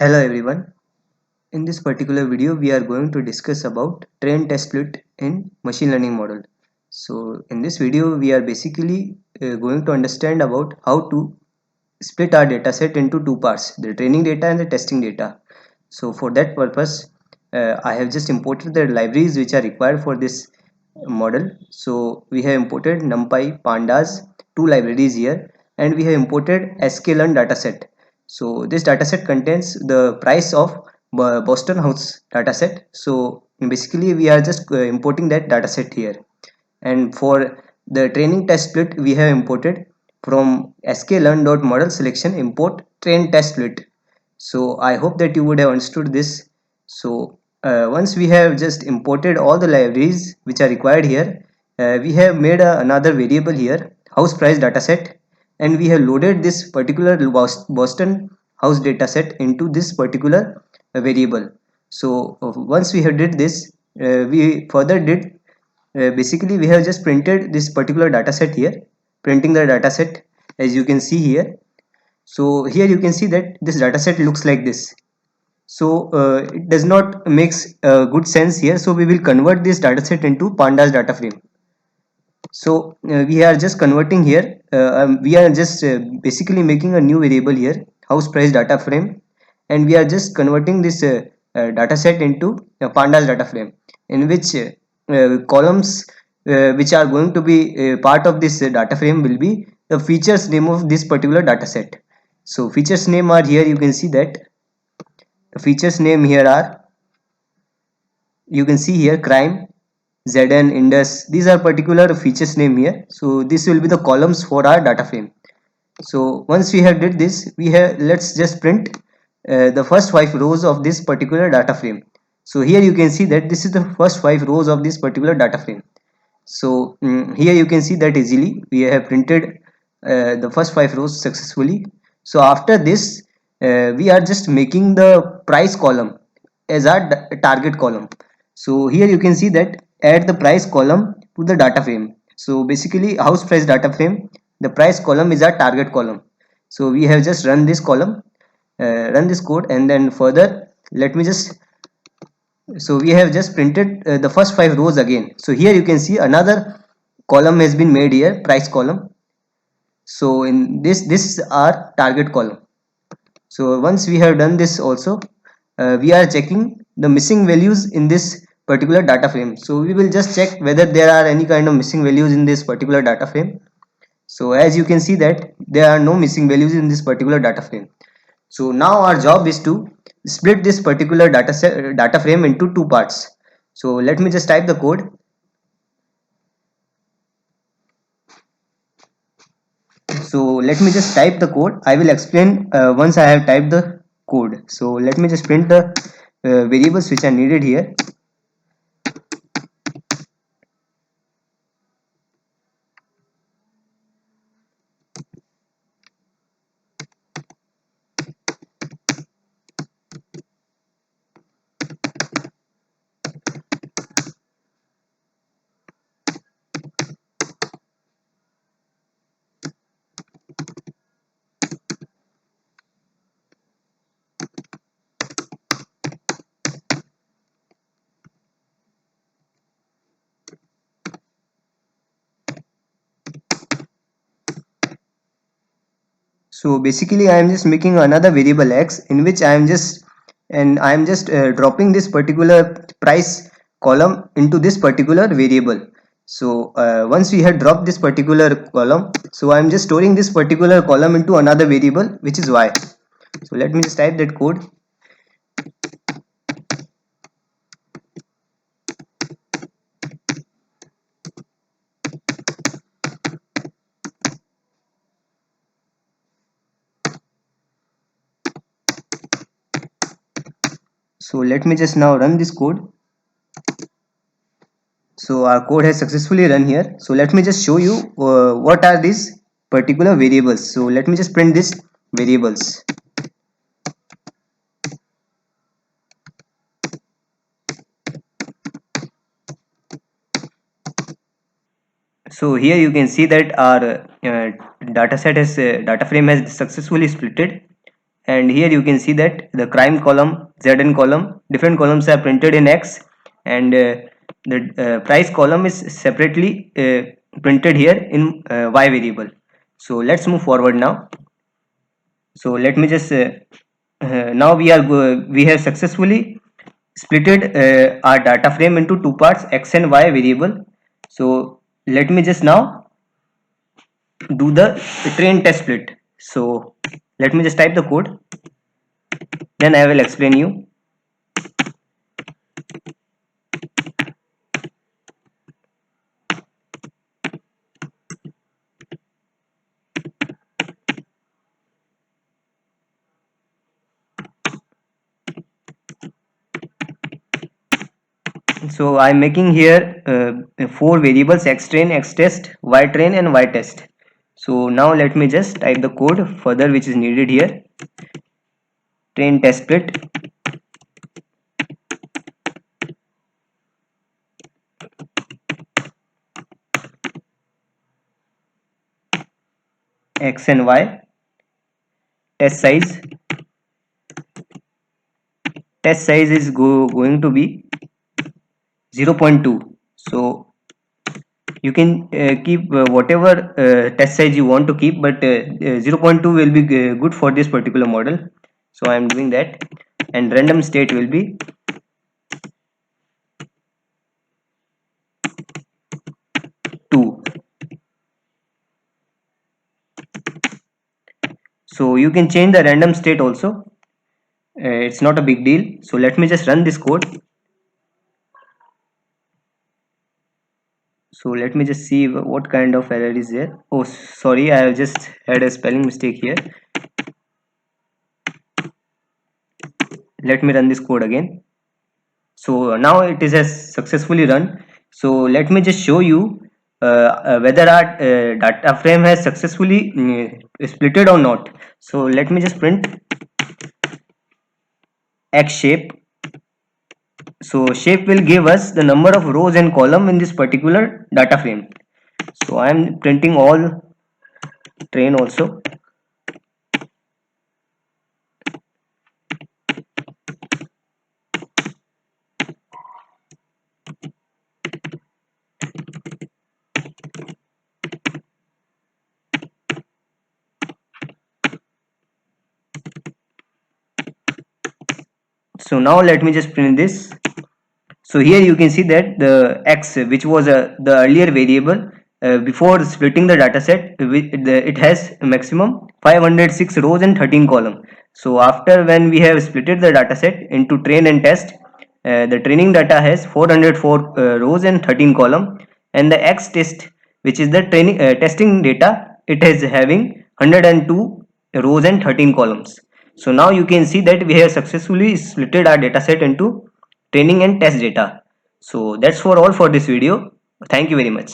Hello everyone. In this particular video, we are going to discuss about train test split in machine learning model. So in this video, we are basically going to understand about how to split our dataset into two parts, the training data and the testing data. So for that purpose, I have just imported the libraries which are required for this model. So we have imported NumPy, Pandas, two libraries here, and we have imported sklearn dataset. So this dataset contains the price of Boston House dataset. So basically we are just importing that dataset here. And for the training test split, we have imported from sklearn.model selection import train test split. So I hope that you would have understood this. So once we have just imported all the libraries which are required here, we have made another variable here, house price dataset, and we have loaded this particular Boston house dataset into this particular variable. So once we have did this, we further did basically we have just printed this particular dataset here, printing the dataset as you can see here. So here you can see that this dataset looks like this. So it does not makes good sense here, so we will convert this dataset into pandas data frame. So we are just converting here, we are just basically making a new variable here, house price data frame, and we are just converting this dataset into a pandas data frame, in which columns which are going to be part of this data frame will be the features name of this particular dataset. So features name are here, you can see that the features name here are, you can see here, crime, Zn, Indus, these are particular features name here. So this will be the columns for our data frame. So once we have did this, we have, let's just print the first 5 rows of this particular data frame. So here you can see that this is the first 5 rows of this particular data frame. So here you can see that easily we have printed the first 5 rows successfully. So after this, we are just making the price column as our target column. So here you can see that add the price column to the data frame. So basically house price data frame, the price column is our target column. So we have just run this column, run this code, and then further let me just, so we have just printed the first 5 rows again. So here you can see another column has been made here, price column. So in this is our target column. So once we have done this also, we are checking the missing values in this particular data frame. So we will just check whether there are any kind of missing values in this particular data frame. So as you can see that there are no missing values in this particular data frame. So now our job is to split this particular data frame into two parts. So let me just type the code. So let me just type the code. I will explain once I have typed the code. So let me just print the variables which are needed here. So basically I am just making another variable x in which I am just, and I am just dropping this particular price column into this particular variable. So once we had dropped this particular column, so I am just storing this particular column into another variable which is y. So let me just type that code. So let me just now run this code. So our code has successfully run here. So let me just show you what are these particular variables. So let me just print this variables. So here you can see that our data frame has successfully splitted, and here you can see that the crime column, zn column, different columns are printed in X, and the price column is separately printed here in Y variable. So let's move forward now. So let me just now we have successfully splitted our data frame into two parts, X and Y variable. So let me just now do the train test split. So let me just type the code, then I will explain you. So I'm making here four variables: X train, X test, Y train, and Y test. So now let me just type the code further which is needed here. Train test split, X and Y. Test size, is going to be 0.2. So you can keep whatever test size you want to keep, but 0.2 will be good for this particular model. So I am doing that, and random state will be 2. So you can change the random state also. It's not a big deal. So let me just run this code. So let me just see what kind of error is there. Oh, sorry, I have just had a spelling mistake here. Let me run this code again. So now it is has successfully run. So let me just show you whether our data frame has successfully splitted or not. So let me just print X shape. So shape will give us the number of rows and column in this particular data frame. So I am printing all train also. So now let me just print this. So here you can see that the X, which was the earlier variable, before splitting the dataset, it has maximum 506 rows and 13 column. So after when we have splitted the dataset into train and test, the training data has 404 rows and 13 column, and the X test, which is the training testing data, it is having 102 rows and 13 columns. So now you can see that we have successfully splitted our dataset into training and test data. So that's for all for this video. Thank you very much.